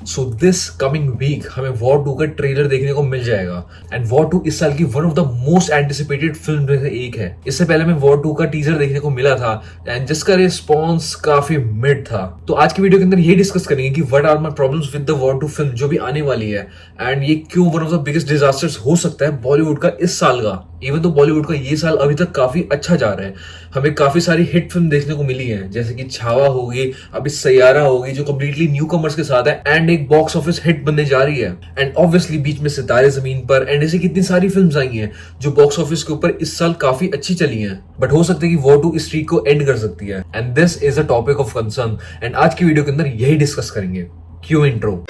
So this coming week हमें war 2 का trailer देखने को मिल जाएगा एंड वॉर 2 इस साल की one of the most anticipated film में से एक है। इससे पहले हमें वॉर 2 का टीजर देखने को मिला था एंड जिसका रिस्पॉन्स काफी मिड था। तो आज की वीडियो के अंदर ये डिस्कस करेंगे कि what are my problems with the war 2 film जो भी आने वाली है एंड ये क्यों one of the biggest disasters हो सकता है बॉलीवुड का इस साल का। इवन तो बॉलीवुड का ये साल अभी तक काफी अच्छा जा रहा है, हमें काफी सारी हिट फिल्म देखने को मिली है जैसे कि छावा होगी, अभी सैयारा होगी जो कम्प्लीटली न्यू कमर्स के साथ है एंड एक बॉक्स ऑफिस हिट बनने जा रही है। एंड ऑब्वियसली बीच में सितारे जमीन पर एंड ऐसी कितनी सारी फिल्म्स आई हैं जो बॉक्स ऑफिस के ऊपर इस साल काफी अच्छी चली हैं, बट हो सकता है कि वॉर 2 इस स्ट्रीक को एंड कर सकती है and this is a topic of concern and आज की वीडियो के अंदर यही डिस्कस करेंगे। क्यों इंट्रो।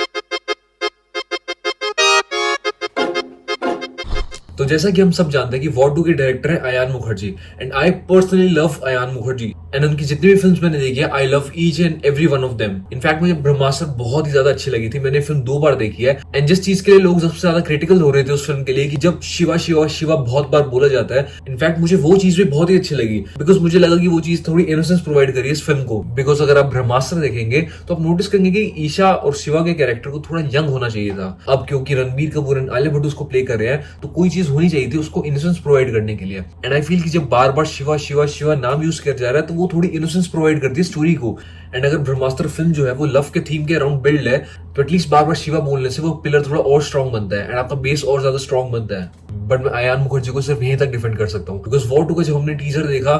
तो जैसा कि हम सब जानते हैं कि वॉर 2 के डायरेक्टर है Ayan Mukherji and I personally love Ayan Mukherji and उनकी जितनी भी फिल्म्स मैंने देखी है I love each and every one of them. In fact मुझे ब्रह्मास्त्र बहुत ही ज्यादा अच्छी लगी थी, मैंने फिल्म 2 बार देखी है एंड जिस चीज के लिए लोग सबसे ज्यादा क्रिटिकल हो रहे थे उस फिल्म के लिए कि जब शिवा शिवा शिवा बहुत बार बोला जाता है, इनफैक्ट मुझे वो चीज भी बहुत ही अच्छी लगी बिकॉज मुझे लगा कि वो चीज थोड़ी इनोसेंस प्रोवाइड करी इस फिल्म को। बिकॉज अगर आप ब्रह्मास्त्र देखेंगे तो आप नोटिस करेंगे कि ईशा और शिवा के कैरेक्टर को थोड़ा यंग होना चाहिए था। अब क्योंकि रणबीर कपूर एंड आलिया भट्ट उसको प्ले कर रहे हैं तो कोई चीज होनी चाहिए थी उसको इनोसेंस प्रोवाइड करने के लिए। एंड आई फील कि जब बार बार शिवा शिवा शिवा नाम यूज किया जा रहा है तो वो थोड़ी इनोसेंस प्रोवाइड करती है स्टोरी को। एंड अगर ब्रह्मास्त्र फिल्म जो है वो लव के थीम के अराउंड बिल्ड है तो एटलीस्ट बार बार शिवा बोलने से वो पिलर थोड़ा और स्ट्रॉन्ग बनता है एंड आपका बेस और ज्यादा स्ट्रॉन्ग बनता है। बट मैं अयान मुखर्जी को सिर्फ यहीं तक डिफेंड कर सकता हूँ बिकॉज वॉर 2 का जब हमने टीजर देखा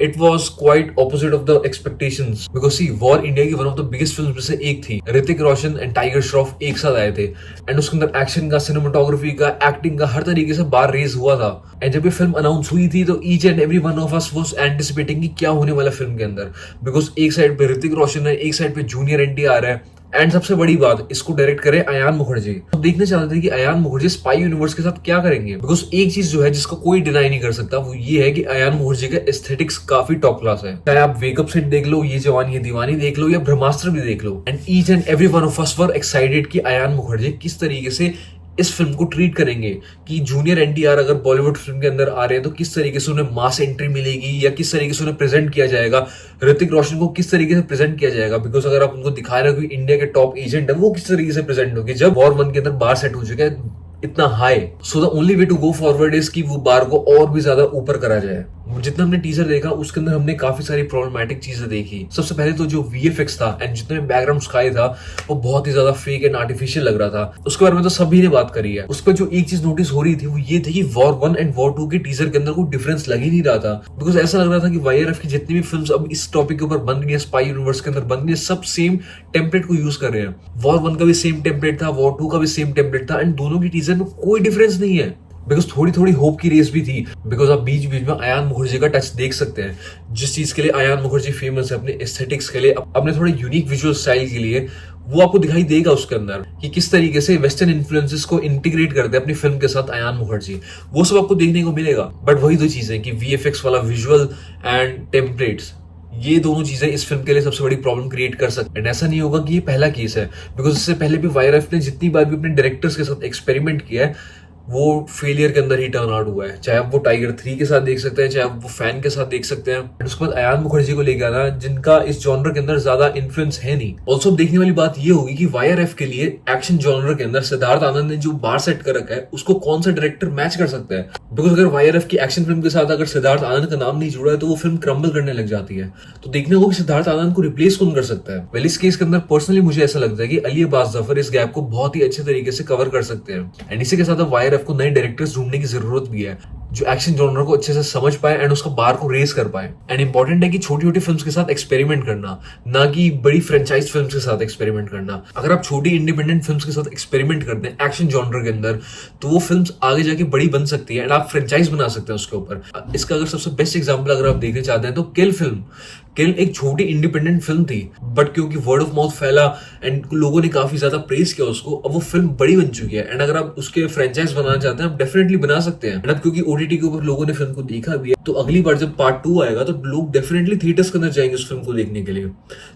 it was quite opposite of the expectations. Because see war India की one of the biggest film में से एक थी, ऋतिक रोशन एंड टाइगर श्रॉफ एक साथ आए थे एंड उसके अंदर एक्शन का, सिनेमाटोग्राफी का, एक्टिंग का हर तरीके से बार रेज हुआ था। एंड जब ये फिल्म अनाउंस हुई थी तो each and every one of us was anticipating कि क्या होने वाला फिल्म के अंदर, बिकॉज एक साइड पे ऋतिक रोशन है, एक साइड पे जूनियर एनटीआर है एंड सबसे बड़ी बात इसको डायरेक्ट करे अयान मुखर्जी। अब देखने चाहते थे कि अयान मुखर्जी स्पाई यूनिवर्स के साथ क्या करेंगे बिकॉज एक चीज जो है जिसको कोई डिनाई नहीं कर सकता वो ये है कि अयान मुखर्जी का एस्थेटिक्स काफी टॉप क्लास है। चाहे आप वेकअप सेट देख लो, ये जवान ये दीवानी देख लो या ब्रह्मास्त्र भी देख लो and each and every one of us were excited कि अयान मुखर्जी किस तरीके से इस फिल्म को ट्रीट करेंगे कि जूनियर एनटीआर अगर बॉलीवुड फिल्म के अंदर आ रहे हैं तो किस तरीके से उन्हें मास एंट्री मिलेगी या किस तरीके से उन्हें प्रेजेंट किया जाएगा, ऋतिक रोशन को किस तरीके से प्रेजेंट किया जाएगा। बिकॉज अगर आप उनको दिखा रहे हो कि इंडिया के टॉप एजेंट है वो किस तरीके से प्रेजेंट होगी जब वॉर 1 के अंदर बार सेट हो चुका है इतना high. So the only way to go forward is कि वो बार को और भी ज्यादा ऊपर करा जाए। जितना हमने टीजर देखा उसके अंदर हमने काफी सारी प्रॉब्लमैटिक चीजें देखी। सबसे पहले तो जो वीएफएक्स था एंड जितने बैकग्राउंड स्काई था वो बहुत ही ज्यादा फेक एंड आर्टिफिशियल लग रहा था, उसके बारे में तो सभी ने बात करी है। उस पर जो एक चीज नोटिस हो रही थी वो ये थी कि वॉर 1 एंड वॉर 2 के टीजर के अंदर कोई डिफरेंस लग ही नहीं रहा था बिकॉज ऐसा लग रहा था कि वाईआरएफ की जितनी भी फिल्म्स अब इस टॉपिक के ऊपर बन रही है, स्पाई यूनिवर्स के अंदर बन रही है, सब सेम टेम्पलेट को यूज कर रहे हैं। वॉर 1 का भी सेम टेम्पलेट था, वॉर 2 का भी सेम टेम्पलेट था एंड दोनों की टीजर में कोई डिफरेंस नहीं है बिकॉज थोड़ी थोड़ी होप की रेस भी थी। बिकॉज आप बीच बीच में अयान मुखर्जी का टच देख सकते हैं, जिस चीज के लिए अयान मुखर्जी फेमस है अपने एस्थेटिक्स के लिए, अपने थोड़े यूनिक विजुअल स्टाइल के लिए, वो आपको दिखाई देगा उसके अंदर कि किस तरीके से वेस्टर्न इन्फ्लुएंसेस को इंटीग्रेट करते हैं अपनी फिल्म के साथ अयान मुखर्जी, वो सब आपको देखने को मिलेगा। बट वही दो चीजें कि वीएफएक्स वाला विजुअल एंड टेम्पलेट्स, ये दोनों चीजें इस फिल्म के लिए सबसे बड़ी प्रॉब्लम क्रिएट कर सकते हैं। ऐसा नहीं होगा कि ये पहला केस है बिकॉज इससे पहले भी वाईआरएफ ने जितनी बार भी अपने डायरेक्टर्स के साथ एक्सपेरिमेंट किया है वो फेलियर के अंदर ही टर्न आउट हुआ है। चाहे आप वो टाइगर 3 के साथ देख सकते हैं, चाहे आप वो फैन के साथ देख सकते हैं। उसके बाद अयान मुखर्जी को लेकर आना जिनका इस जॉनर के अंदर ज्यादा इन्फ्लुएंस है नहीं। ऑल्सो देखने वाली बात ये होगी कि वाईआरएफ के लिए एक्शन जॉनर के अंदर सिद्धार्थ आनंद ने जो बार सेट कर रखा है उसको कौन सा डायरेक्टर मैच कर सकता है। बिकॉज अगर वाईआरएफ की एक्शन फिल्म के साथ अगर सिद्धार्थ आनंद का नाम नहीं जुड़ा है तो वो फिल्म क्रम्बल करने लग जाती है। तो देखने को कि सिद्धार्थ आनंद को रिप्लेस कौन कर सकता है। वेल इस केस के अंदर पर्सनली मुझे ऐसा लगता है कि अली अब्बास जफर इस गैप को बहुत ही अच्छे तरीके से कवर कर सकते हैं एंड इसी के साथ वाईआरएफ को नए डायरेक्टर्स ढूंढने की जरूरत भी है जो एक्शन जॉनर को अच्छे से समझ पाए एंड उसका बार को रेस कर पाए। एंड इंपॉर्टेंट है कि छोटी छोटी फिल्म्स के साथ एक्सपेरिमेंट करना, ना कि बड़ी फ्रेंचाइज फिल्म्स के साथ एक्सपेरिमेंट करना। अगर आप छोटी इंडिपेंडेंट फिल्म्स के साथ एक्सपेरिमेंट करते हैं एक्शन जॉनर के अंदर तो वो फिल्म्स आगे जाके बड़ी बन सकती है एंड आप फ्रेंचाइज बना सकते हैं उसके ऊपर। इसका अगर सबसे बेस्ट एग्जाम्पल अगर आप देखना चाहते हैं तो किल एक छोटी इंडिपेंडेंट फिल्म थी बट क्योंकि वर्ड ऑफ माउथ फैला एंड लोगों ने काफी ज्यादा प्रेस किया उसको, अब वो फिल्म बड़ी बन चुकी है एंड अगर आप उसके फ्रेंचाइज बनाना चाहते हैं आप डेफिनेटली बना सकते हैं। एंड अब क्योंकि ओटीटी ओटीटी के ऊपर लोगों ने फिल्म को देखा भी है, तो अगली बार जब पार्ट 2 आएगा तो लोग डेफिनेटली थिएटर्स के अंदर जाएंगे उस फिल्म को देखने के लिए।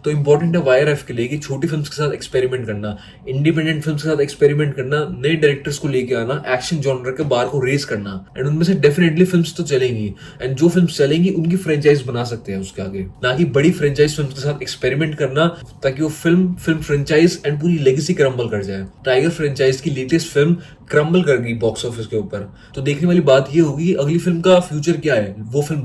तो इंपॉर्टेंट है वाईआरएफ के लिए कि छोटी फिल्म के साथ एक्सपेरिमेंट करना, इंडिपेंडेंट फिल्म के साथ एक्सपेरिमेंट करना, नए डायरेक्टर्स को लेके आना, एक्शन जॉनर के बार को रेस करना, एंड उनमें से डेफिनेटली फिल्म्स तो चलेंगी, एंड जो फिल्म चलेंगी उनकी फ्रेंचाइज बना सकते हैं उसके आगे, ना कि बड़ी फ्रेंचाइज फिल्म के साथ एक्सपेरिमेंट करना ताकि वो फिल्म फ्रेंचाइज एंड पूरी लेगेसी क्रम्बल कर जाए। टाइगर फ्रेंचाइज की लेटेस्ट फिल्म क्रम्बल कर गई बॉक्स ऑफिस के ऊपर। तो देखने वाली बात ये होगी अगली फिल्म का फ्यूचर क्या है, वो फिल्म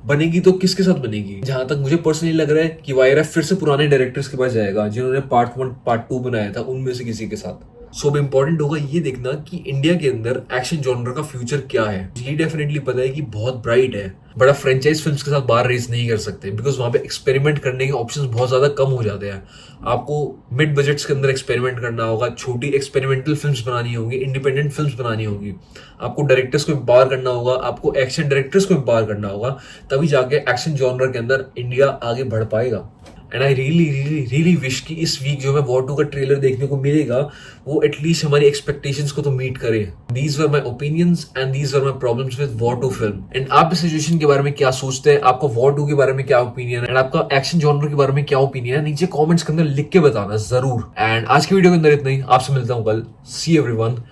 बनेगी तो किसके साथ बनेगी। जहां तक मुझे पर्सनली लग रहा है कि वाईआरएफ फिर से पुराने डायरेक्टर्स के पास जाएगा जिन्होंने पार्ट 1 पार्ट 2 बनाया था, उनमें से किसी के साथ। सो अब इंपॉर्टेंट होगा ये देखना कि इंडिया के अंदर एक्शन जॉनर का फ्यूचर क्या है। ये डेफिनेटली पता है कि बहुत ब्राइट है, बड़ा फ्रेंचाइज फिल्म्स के साथ बार रेस नहीं कर सकते बिकॉज वहां पे एक्सपेरिमेंट करने के ऑप्शंस बहुत ज्यादा कम हो जाते हैं। आपको मिड बजट्स के अंदर एक्सपेरिमेंट करना होगा, छोटी एक्सपेरिमेंटल फिल्म्स बनानी होगी, इंडिपेंडेंट फिल्म्स बनानी होगी, आपको डायरेक्टर्स को एम्पावर करना होगा, आपको एक्शन डायरेक्टर्स को एम्पावर करना होगा, तभी जाके एक्शन जॉनर के अंदर इंडिया आगे बढ़ पाएगा। एंड आई रियली विश कि इस वीक जो हमें वॉर 2 का ट्रेलर देखने को मिलेगा वो एटलीस्ट हमारी एक्सपेक्टेशंस को तो मीट करे। These were my opinions and these were my problems with war 2 film. And आप इस सिचुएशन के बारे में क्या सोचते हैं, आपका वॉर 2 के बारे में क्या ओपिनियन है, एंड आपका एक्शन जॉनर के बारे में क्या ओपिनियन है, नीचे कॉमेंट्स के अंदर लिख के बताना जरूर। एंड आज की वीडियो के अंदर इतना ही, आपसे मिलता हूँ कल। See everyone,